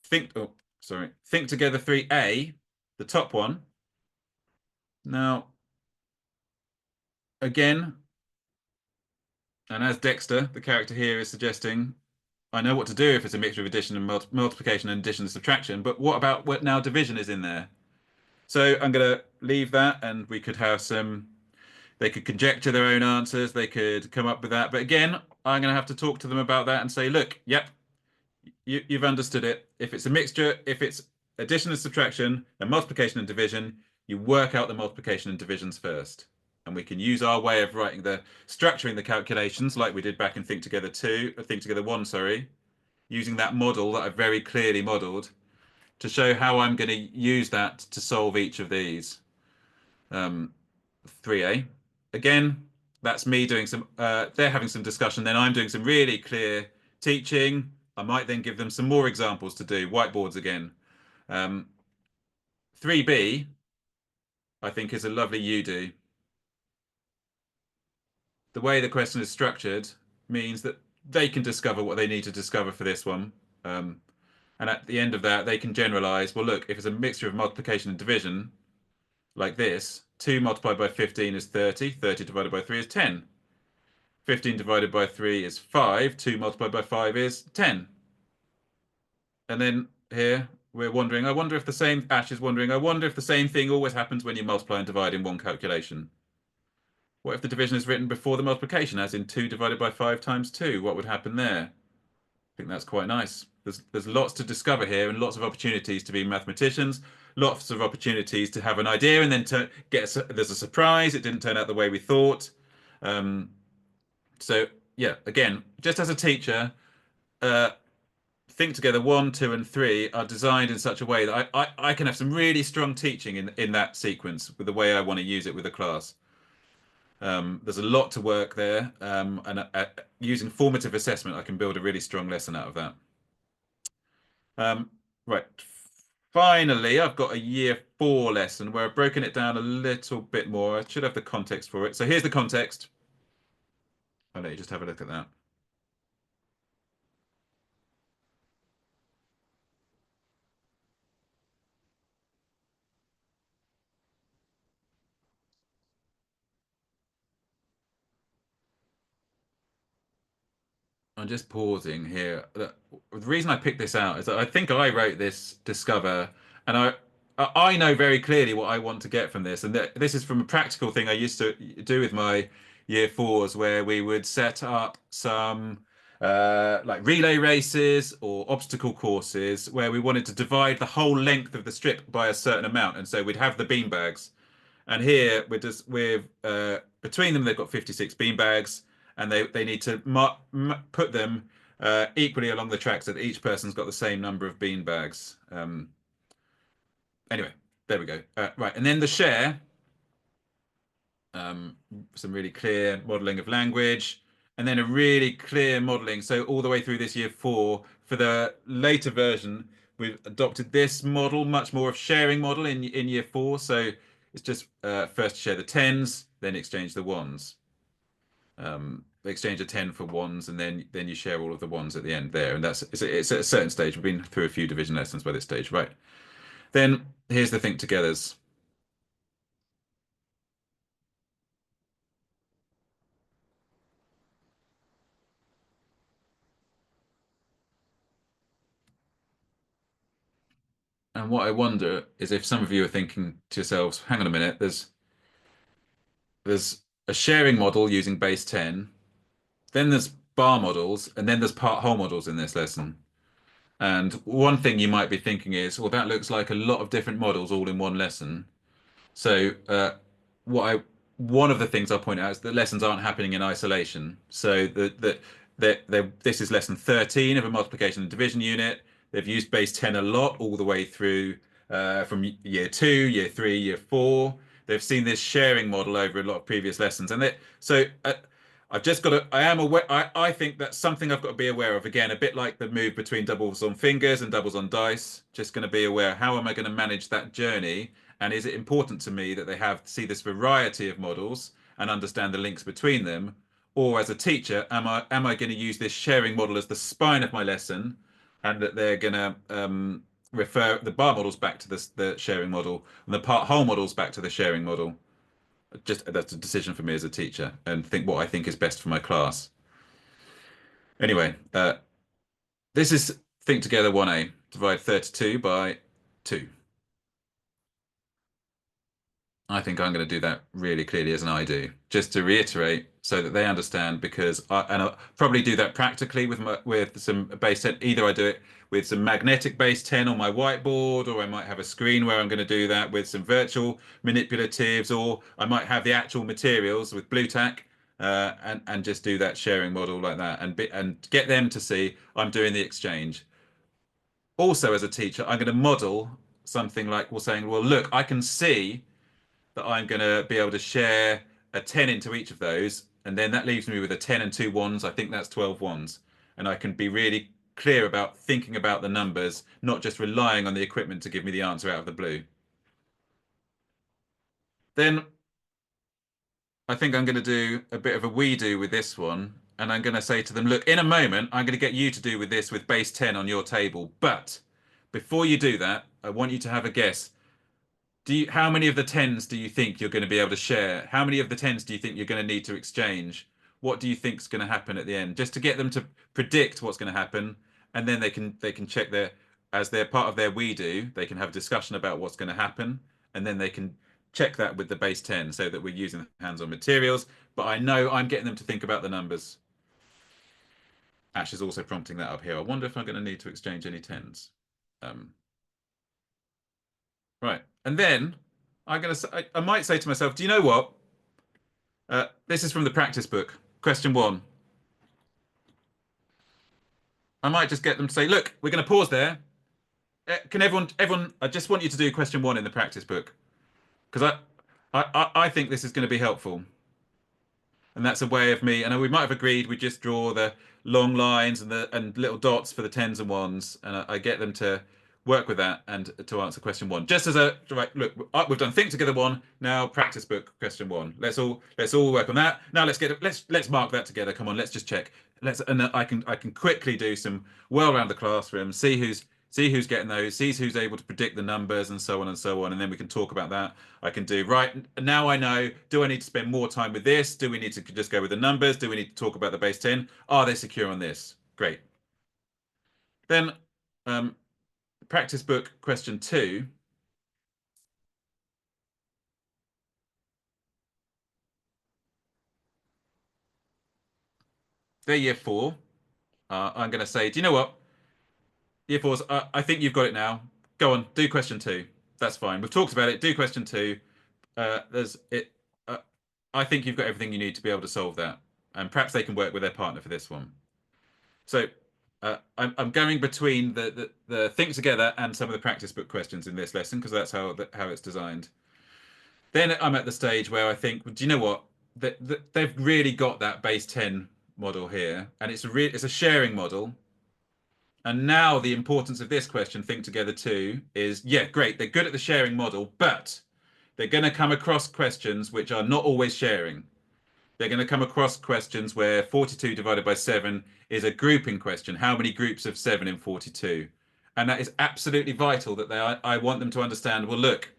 Think Together 3A, the top one. Now, again, and as Dexter, the character here, is suggesting, I know what to do if it's a mixture of addition and multiplication and addition and subtraction, but what about what now division is in there? So I'm going to leave that, and we could have they could conjecture their own answers, they could come up with that. But again, I'm going to have to talk to them about that and say, look, yep, you've understood it. If it's a mixture, if it's addition and subtraction and multiplication and division, you work out the multiplication and divisions first. And we can use our way of structuring the calculations like we did back in Think Together 1, sorry, using that model that I've very clearly modeled to show how I'm going to use that to solve each of these. 3A. Again, that's me doing they're having some discussion, then I'm doing some really clear teaching. I might then give them some more examples to do, whiteboards again. 3B, I think, is a lovely you do. The way the question is structured means that they can discover what they need to discover for this one. And at the end of that, they can generalize, well, look, if it's a mixture of multiplication and division, like this, 2 multiplied by 15 is 30, 30 divided by 3 is 10. 15 divided by 3 is 5, 2 multiplied by 5 is 10. And then here, we're wondering, Ash is wondering, I wonder if the same thing always happens when you multiply and divide in one calculation. What if the division is written before the multiplication, as in 2 divided by 5 times 2? What would happen there? I think that's quite nice. There's lots to discover here and lots of opportunities to be mathematicians, lots of opportunities to have an idea and then there's a surprise. It didn't turn out the way we thought. So yeah, again, just as a teacher, Think Together 1, 2, and 3 are designed in such a way that I can have some really strong teaching in that sequence with the way I want to use it with the class. There's a lot to work there, and using formative assessment, I can build a really strong lesson out of that. Right. Finally, I've got a year 4 lesson where I've broken it down a little bit more. I should have the context for it. So here's the context. I'll let you just have a look at that. I'm just pausing here. The reason I picked this out is that I think I wrote this Discover, and I know very clearly what I want to get from this. And this is from a practical thing I used to do with my year 4s, where we would set up some like relay races or obstacle courses where we wanted to divide the whole length of the strip by a certain amount. And so we'd have the beanbags. And here between them, they've got 56 beanbags, and they need to put them equally along the track so that each person's got the same number of beanbags. Anyway, there we go. Right, and then the share, some really clear modeling of language, and then a really clear modeling. So all the way through this year 4, for the later version, we've adopted this model, much more of sharing model in year 4. So it's just first share the 10s, then exchange the 1s. Exchange a 10 for 1s, and then you share all of the 1s at the end there. And it's at a certain stage. We've been through a few division lessons by this stage, right? Then here's the Think Togethers. And what I wonder is if some of you are thinking to yourselves, hang on a minute, there's a sharing model using base 10, then there's bar models, and then there's part whole models in this lesson. And one thing you might be thinking is, well, that looks like a lot of different models all in one lesson. So one of the things I'll point out is that lessons aren't happening in isolation. So this is lesson 13 of a multiplication and division unit. They've used base 10 a lot all the way through from year 2, year 3, year 4. They've seen this sharing model over a lot of previous lessons. And I've just got to, I am aware, I think that's something I've got to be aware of. Again, a bit like the move between doubles on fingers and doubles on dice, just going to be aware, how am I going to manage that journey? And is it important to me that they see this variety of models and understand the links between them? Or as a teacher, am I going to use this sharing model as the spine of my lesson, and that they're going to refer the bar models back to the sharing model and the part whole models back to the sharing model? That's a decision for me as a teacher, and think what I think is best for my class. Anyway, this is Think Together 1A. Divide 32 by 2. I think I'm going to do that really clearly as an I do, just to reiterate so that they understand, because I'll probably do that practically with some base 10. Either I do it with some magnetic base 10 on my whiteboard, or I might have a screen where I'm going to do that with some virtual manipulatives, or I might have the actual materials with BlueTack, and just do that sharing model like that, and get them to see I'm doing the exchange. Also, as a teacher, I'm going to model something like, well, saying, well, look, I can see that I'm going to be able to share a 10 into each of those. And then that leaves me with a 10 and 2 ones. I think that's 12 ones. And I can be really clear about thinking about the numbers, not just relying on the equipment to give me the answer out of the blue. Then I think I'm going to do a bit of a we do with this one. And I'm going to say to them, look, in a moment, I'm going to get you to do with this with base 10 on your table. But before you do that, I want you to have a guess. How many of the 10s do you think you're going to be able to share? How many of the 10s do you think you're going to need to exchange? What do you think is going to happen at the end? Just to get them to predict what's going to happen, and then they can check their, as they're part of their we do, they can have a discussion about what's going to happen, and then they can check that with the base 10 so that we're using hands-on materials. But I know I'm getting them to think about the numbers. Ash is also prompting that up here. I wonder if I'm going to need to exchange any 10s. Right. And then I might say to myself, do you know what? This is from the practice book. Question 1. I might just get them to say, look, we're going to pause there. Can everyone, I just want you to do question 1 in the practice book, because I think this is going to be helpful. And that's a way of me, and we might have agreed we just draw the long lines and little dots for the 10s and 1s, and I get them to work with that and to answer question 1. Just as a right, look, we've done think together 1. Now practice book question 1. Let's all work on that. Now let's mark that together. Come on, let's just check. And I can quickly do some well around the classroom, see who's getting those, see who's able to predict the numbers, and so on and so on. And then we can talk about that. I can do, right, now I know, do I need to spend more time with this? Do we need to just go with the numbers? Do we need to talk about the base 10? Are they secure on this? Great. Then practice book question 2. They're year 4. I'm going to say, do you know what? Year 4s, I think you've got it now. Go on, do question 2. That's fine. We've talked about it. Do question 2. There's it. I think you've got everything you need to be able to solve that, and perhaps they can work with their partner for this one. So I'm going between the think together and some of the practice book questions in this lesson, because that's how it's designed. Then I'm at the stage where I think, do you know what? They've really got that base 10 model here, and it's a sharing model. And now the importance of this question, think together 2, is, yeah, great, they're good at the sharing model, but they're going to come across questions which are not always sharing. They're going to come across questions where 42 divided by 7 is a grouping question. How many groups of 7 in 42? And that is absolutely vital that I want them to understand, well, look,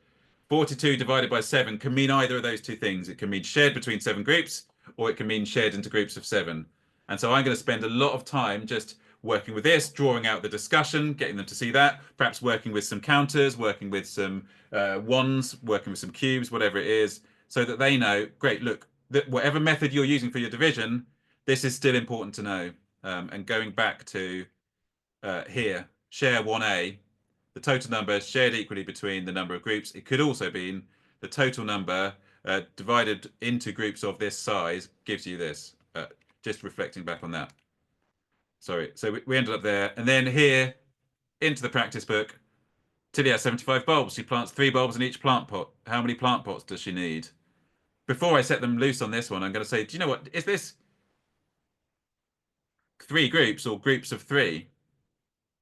42 divided by 7 can mean either of those two things. It can mean shared between 7 groups, or it can mean shared into groups of 7. And so I'm going to spend a lot of time just working with this, drawing out the discussion, getting them to see that, perhaps working with some counters, working with some ones, working with some cubes, whatever it is, so that they know, great, look, that whatever method you're using for your division, this is still important to know. And going back to here, share 1A, the total number shared equally between the number of groups. It could also be the total number divided into groups of this size gives you this. Just reflecting back on that. Sorry, so we ended up there. And then here, into the practice book, Tilly has 75 bulbs. She plants 3 bulbs in each plant pot. How many plant pots does she need? Before I set them loose on this one, I'm going to say, do you know what? Is this 3 groups or groups of 3?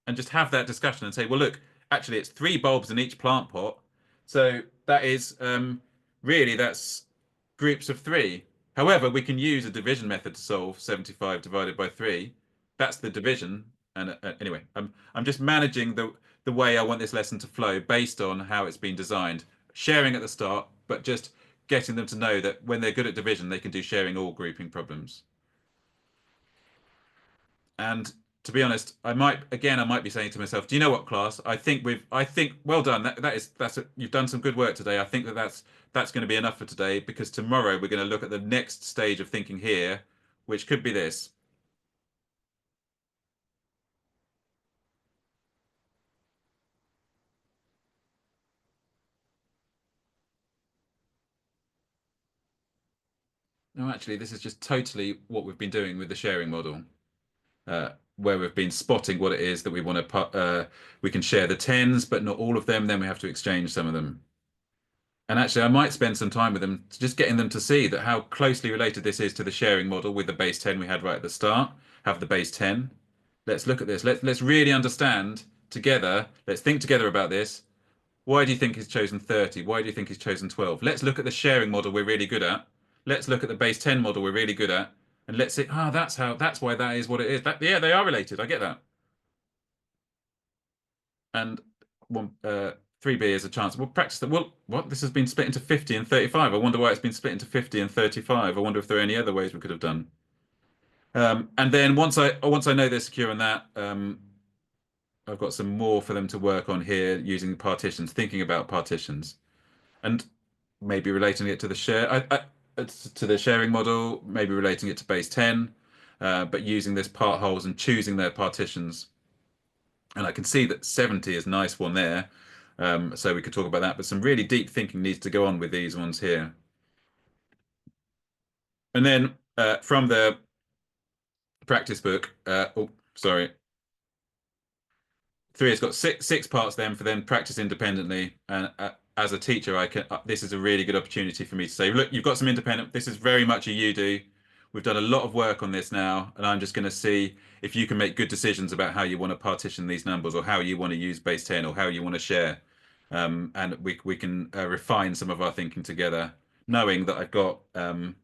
And just have that discussion and say, well, look, actually, it's 3 bulbs in each plant pot. So that is really, that's groups of 3. However, we can use a division method to solve 75 divided by 3. That's the division. And anyway, I'm just managing the way I want this lesson to flow based on how it's been designed. Sharing at the start, but just getting them to know that when they're good at division, they can do sharing or grouping problems. And to be honest, I might be saying to myself, do you know what, class? I think well done. You've done some good work today. I think that's going to be enough for today, because tomorrow we're going to look at the next stage of thinking here, which could be this. No, actually, this is just totally what we've been doing with the sharing model, where we've been spotting what it is that we want to put. We can share the 10s, but not all of them. Then we have to exchange some of them. And actually, I might spend some time with them, just getting them to see that how closely related this is to the sharing model with the base 10 we had right at the start. Have the base 10. Let's look at this. Let's really understand together. Let's think together about this. Why do you think he's chosen 30? Why do you think he's chosen 12? Let's look at the sharing model we're really good at. Let's look at the base 10 model we're really good at. And let's say, that's why that is what it is. Yeah, they are related. I get that. And 3B is a chance. We'll practice that. Well, what? This has been split into 50 and 35. I wonder why it's been split into 50 and 35. I wonder if there are any other ways we could have done. And then once I know they're secure in that, I've got some more for them to work on here using partitions, thinking about partitions, and maybe relating it to the to the sharing model, maybe relating it to base 10, but using this part holes and choosing their partitions. And I can see that 70 is a nice one there. So we could talk about that, but some really deep thinking needs to go on with these ones here. And then from the practice book, oh, sorry. 3 has got six parts then for them practice independently. And as a teacher, this is a really good opportunity for me to say, look, you've got some independent, this is very much a you do. We've done a lot of work on this now, and I'm just going to see if you can make good decisions about how you want to partition these numbers, or how you want to use base 10, or how you want to share. And we can refine some of our thinking together, knowing that I've got some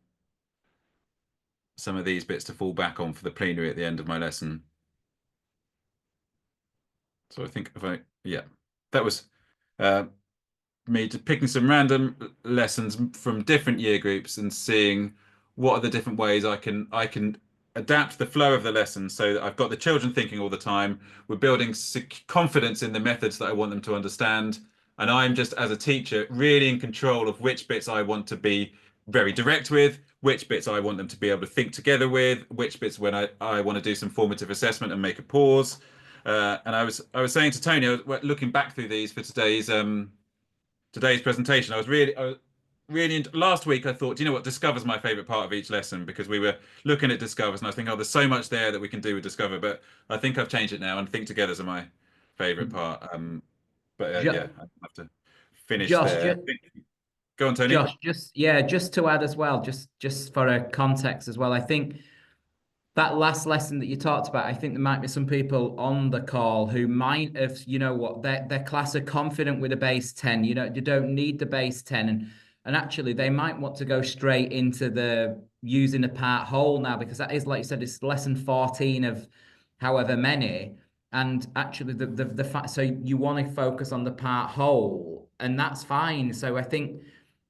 of these bits to fall back on for the plenary at the end of my lesson. So I think that was me just picking some random lessons from different year groups and seeing what are the different ways I can adapt the flow of the lesson so that I've got the children thinking all the time. We're building confidence in the methods that I want them to understand. And I'm just, as a teacher, really in control of which bits I want to be very direct with, which bits I want them to be able to think together with, which bits when I want to do some formative assessment and make a pause. And I was saying to Tony, I was looking back through these for today's presentation. I was really last week I thought, you know what, Discover's my favorite part of each lesson, because we were looking at Discovers and I was thinking, oh, there's so much there that we can do with Discover, but I think I've changed it now, and Think Togethers are my favorite part. But yeah, I have to finish there. Go on, Tony. Josh, just to add as well, just for a context as well, I think that last lesson that you talked about, I think there might be some people on the call who might have, you know what, their class are confident with a base 10. You don't need the base 10, and actually they might want to go straight into the using a part whole now, because that is, like you said, it's lesson 14 of however many. And actually the fact, so you want to focus on the part whole, and that's fine. So I think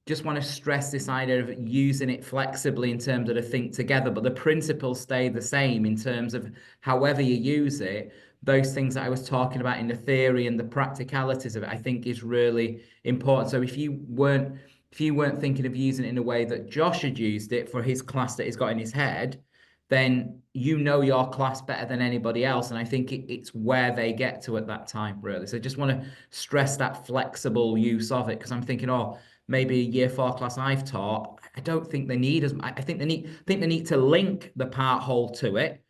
just want to stress this idea of using it flexibly in terms of the think together, but the principles stay the same in terms of however you use it. Those things that I was talking about in the theory and the practicalities of it, I think is really important. So if you weren't thinking of using it in a way that Josh had used it for his class that he's got in his head, then you know your class better than anybody else. And I think it's where they get to at that time, really. So I just want to stress that flexible use of it, because I'm thinking, oh, maybe a year 4 class I've taught, I don't think they need as much. I think they need to link the part whole to it,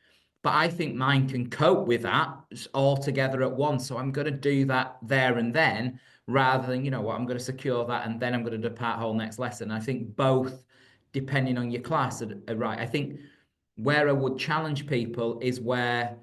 but I think mine can cope with that all together at once. So I'm going to do that there and then, rather than, you know what, I'm going to secure that and then I'm going to do part whole next lesson. I think both, depending on your class, are right. I think where I would challenge people is where,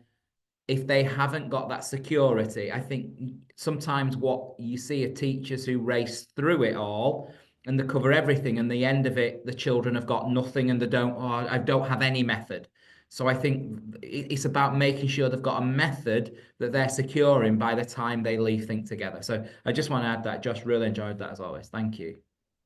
if they haven't got that security, I think sometimes what you see are teachers who race through it all and they cover everything, and the end of it, the children have got nothing and I don't have any method. So I think it's about making sure they've got a method that they're securing by the time they leave Think Together. So I just want to add that. Josh, really enjoyed that as always. Thank you.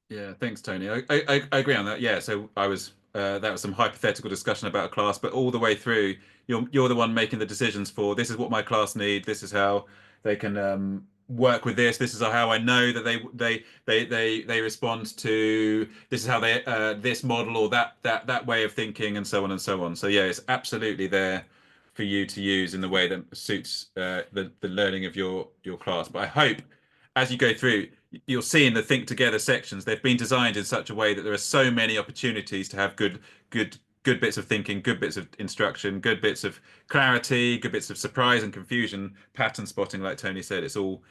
Yeah, thanks, Tony. I agree on that. Yeah, so I was that was some hypothetical discussion about a class, but all the way through, you're the one making the decisions for this is what my class need, this is how they can work with this. This is how I know that they respond to this is how they this model or that way of thinking and so on and so on. So yeah, it's absolutely there for you to use in the way that suits the learning of your class. But I hope as you go through, you'll see in the Think Together sections, they've been designed in such a way that there are so many opportunities to have good bits of thinking, good bits of instruction, good bits of clarity, good bits of surprise and confusion, pattern spotting, like Tony said. It's all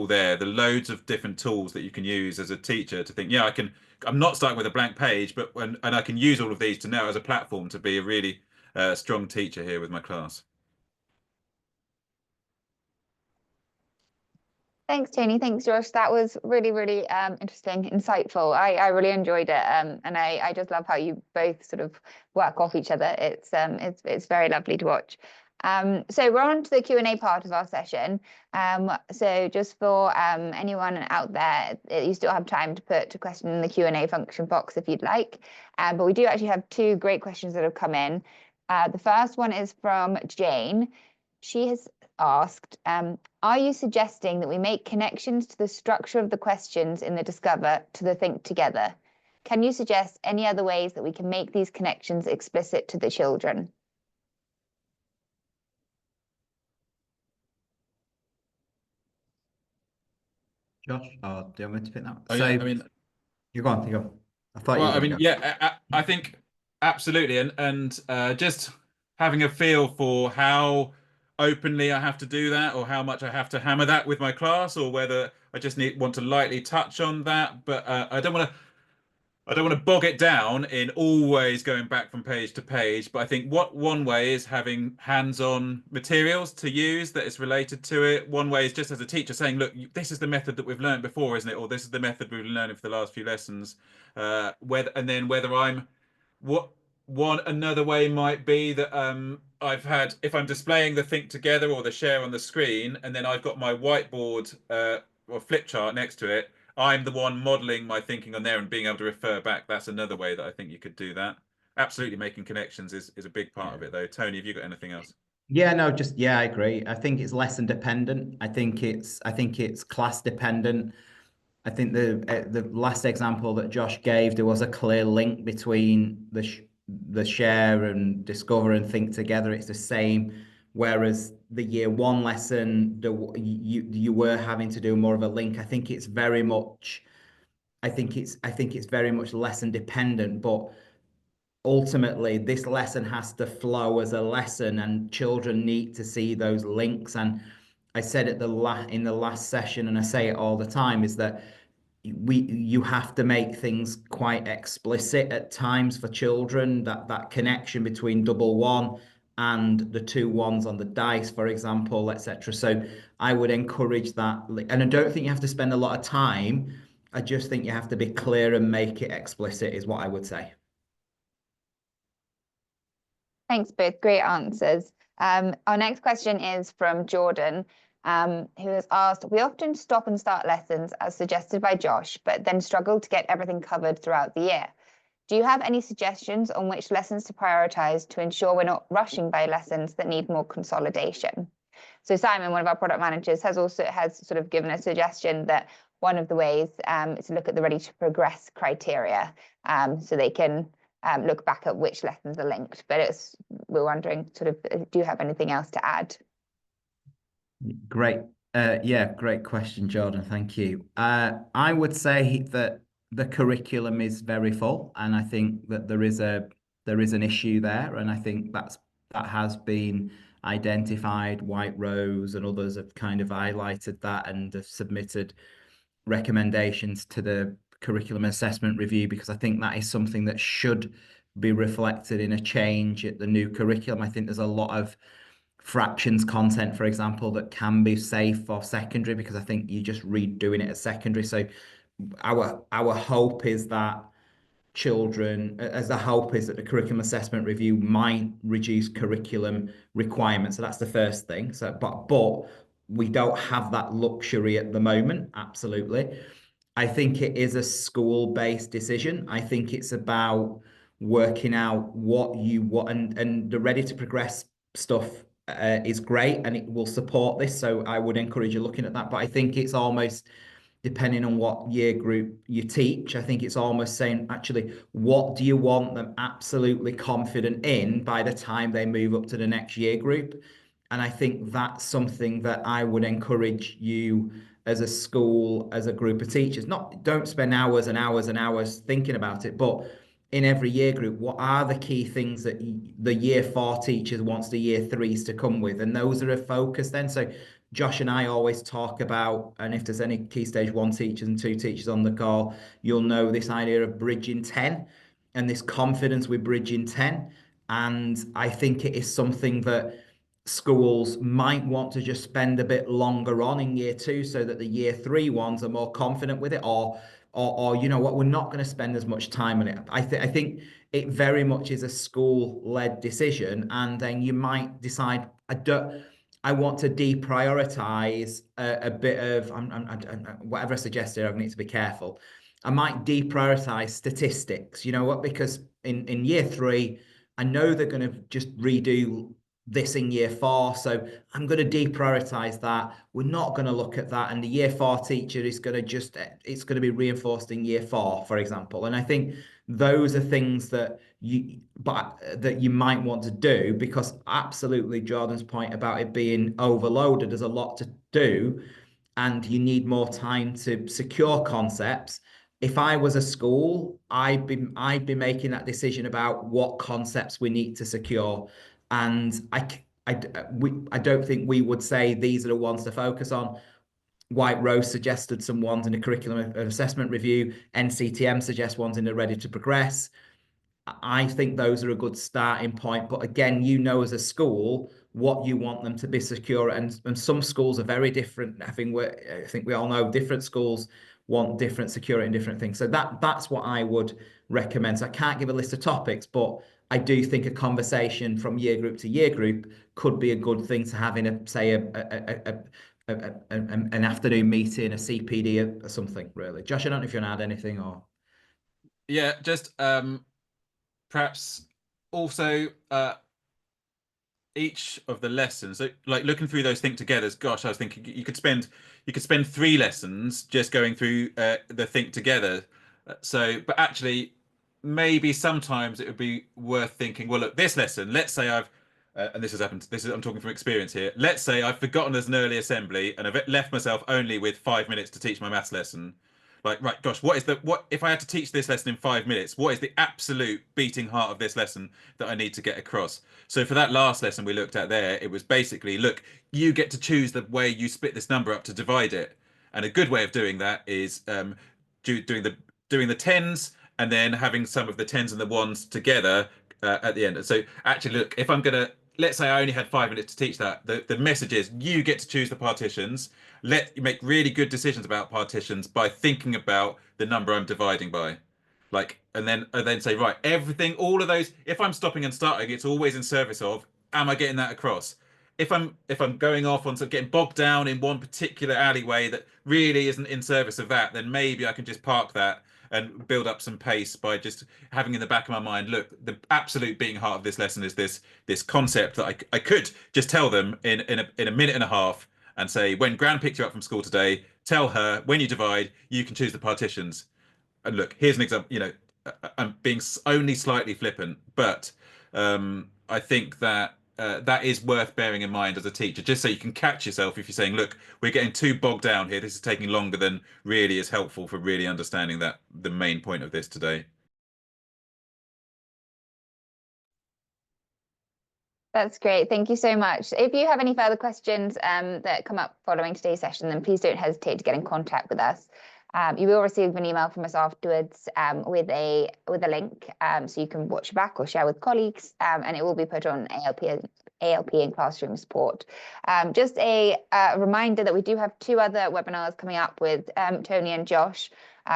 there. The loads of different tools that you can use as a teacher to think, yeah, I'm not starting with a blank page, but and I can use all of these to now as a platform to be a really strong teacher here with my class. Thanks, Tony. Thanks, Josh. That was really, really interesting, insightful. I really enjoyed it, and I just love how you both sort of work off each other. It's very lovely to watch. So we're on to the Q&A part of our session. So just for anyone out there, you still have time to put a question in the Q&A function box if you'd like. But we do actually have two great questions that have come in. The first one is from Jane. She has asked, are you suggesting that we make connections to the structure of the questions in the Discover to the Think Together? Can you suggest any other ways that we can make these connections explicit to the children? Josh, do you want me to pick that? Oh, yeah, I mean, you go on. I thought well, you were I mean, go. yeah, I think absolutely, and just having a feel for how openly I have to do that, or how much I have to hammer that with my class, or whether I just want to lightly touch on that. But I don't want to bog it down in always going back from page to page. But I think one way is having hands-on materials to use that is related to it. One way is just as a teacher saying, look, this is the method that we've learned before, isn't it? Or this is the method we've been learning for the last few lessons. Another way might be that if I'm displaying the Think Together or the share on the screen, and then I've got my whiteboard or flip chart next to it, I'm the one modeling my thinking on there and being able to refer back. That's another way that I think you could do that. Absolutely, making connections is a big part of it, though. Tony, have you got anything else? Yeah, no, I agree. I think it's lesson dependent. I think it's class dependent. I think the last example that Josh gave, there was a clear link between the share and Discover and Think Together. It's the same. Whereas the year one lesson, you were having to do more of a link. I think it's very much lesson dependent, but ultimately this lesson has to flow as a lesson, and children need to see those links. And I said in the last session, and I say it all the time, is that you have to make things quite explicit at times for children, that connection between double one and the 2 1s on the dice, for example, etc. So I would encourage that, and I don't think you have to spend a lot of time. I just think you have to be clear and make it explicit, is what I would say. Thanks, both. Great answers. Our next question is from Jordan, who has asked, we often stop and start lessons as suggested by Josh, but then struggle to get everything covered throughout the year. Do you have any suggestions on which lessons to prioritize to ensure we're not rushing by lessons that need more consolidation? So Simon, one of our product managers, has sort of given a suggestion that one of the ways is to look at the ready to progress criteria, so they can look back at which lessons are linked. But we're wondering, sort of, do you have anything else to add? Great. Yeah, great question, Jordan. Thank you. I would say that the curriculum is very full, and I think that there is an issue there, and I think that has been identified. White Rose and others have kind of highlighted that and have submitted recommendations to the curriculum assessment review, because I think that is something that should be reflected in a change at the new curriculum. I think there's a lot of fractions content, for example, that can be safe for secondary, because I think you're just redoing it at secondary. So our hope is that the curriculum assessment review might reduce curriculum requirements. So that's the first thing. So but we don't have that luxury at the moment. Absolutely. I think it is a school-based decision. I think it's about working out what you want, and the Ready to Progress stuff is great, and it will support this. So I would encourage you looking at that. But I think it's almost, depending on what year group you teach, I think it's almost saying, actually, what do you want them absolutely confident in by the time they move up to the next year group? And I think that's something that I would encourage you as a school, as a group of teachers. Don't spend hours and hours and hours thinking about it, but in every year group, what are the key things that the year 4 teachers wants the year 3s to come with? And those are a focus then. So Josh and I always talk about, and if there's any Key Stage 1 teachers and 2 teachers on the call, you'll know this idea of bridging 10 and this confidence with bridging 10. And I think it is something that schools might want to just spend a bit longer on in year 2 so that the year 3 ones are more confident with it, or you know what, we're not going to spend as much time on it. I think it very much is a school-led decision, and then you might decide, I want to deprioritize a bit of whatever I suggested. I need to be careful. I might deprioritize statistics. You know what? Because in year 3, I know they're going to just redo this in year 4, so I'm going to deprioritize that. We're not going to look at that, and the year 4 teacher is going to it's going to be reinforced in year 4, for example. And I think those are things that you might want to do, because absolutely Jordan's point about it being overloaded, there's a lot to do and you need more time to secure concepts. If I was a school, I'd be making that decision about what concepts we need to secure. And I don't think we would say these are the ones to focus on. White Rose suggested some ones in the curriculum assessment review. NCTM suggests ones in the Ready to Progress. I think those are a good starting point. But again, you know, as a school, what you want them to be secure. And some schools are very different. I think we all know different schools want different security and different things. So that's what I would recommend. So I can't give a list of topics, but I do think a conversation from year group to year group could be a good thing to have in an afternoon meeting, a CPD or something, really. Josh, I don't know if you want to add anything or. Yeah, just perhaps also each of the lessons, so like looking through those think togethers, gosh, I was thinking you could spend 3 lessons just going through the think together. But actually maybe sometimes it would be worth thinking, well, look, this lesson, let's say I've and this has happened, I'm talking from experience here, let's say I've forgotten there's an early assembly and I've left myself only with 5 minutes to teach my maths lesson. Like, right, gosh, what if I had to teach this lesson in 5 minutes, what is the absolute beating heart of this lesson that I need to get across? So for that last lesson we looked at there, it was basically, look, you get to choose the way you split this number up to divide it. And a good way of doing that is doing the tens and then having some of the tens and the ones together at the end. So actually, look, if I'm going to, let's say I only had 5 minutes to teach that, the message is you get to choose the partitions. Let you make really good decisions about partitions by thinking about the number I'm dividing by. Like, and then say, right, everything, all of those, if I'm stopping and starting, it's always in service of, am I getting that across? If I'm going off on getting bogged down in one particular alleyway that really isn't in service of that, then maybe I can just park that and build up some pace by just having in the back of my mind, look, the absolute beating heart of this lesson is this concept that I could just tell them in a minute and a half and say, when Gran picked you up from school today, tell her when you divide, you can choose the partitions. And look, here's an example. You know, I'm being only slightly flippant, but I think that that is worth bearing in mind as a teacher, just so you can catch yourself if you're saying, look, we're getting too bogged down here. This is taking longer than really is helpful for really understanding that the main point of this today. That's great. Thank you so much. If you have any further questions that come up following today's session, then please don't hesitate to get in contact with us. You will receive an email from us afterwards with a link, so you can watch back or share with colleagues, and it will be put on ALP and Classroom Support. Just a reminder that we do have 2 other webinars coming up with Tony and Josh.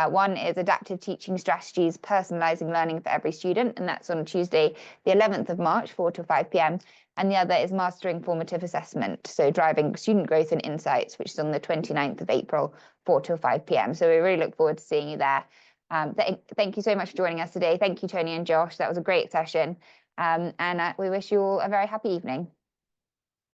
One is Adaptive Teaching Strategies, Personalising Learning for Every Student, and that's on Tuesday, the 11th of March, 4 to 5 p.m. And the other is Mastering Formative Assessment, so Driving Student Growth and Insights, which is on the 29th of April, 4 to 5 p.m. So we really look forward to seeing you there. Thank you so much for joining us today. Thank you, Tony and Josh. That was a great session. And we wish you all a very happy evening.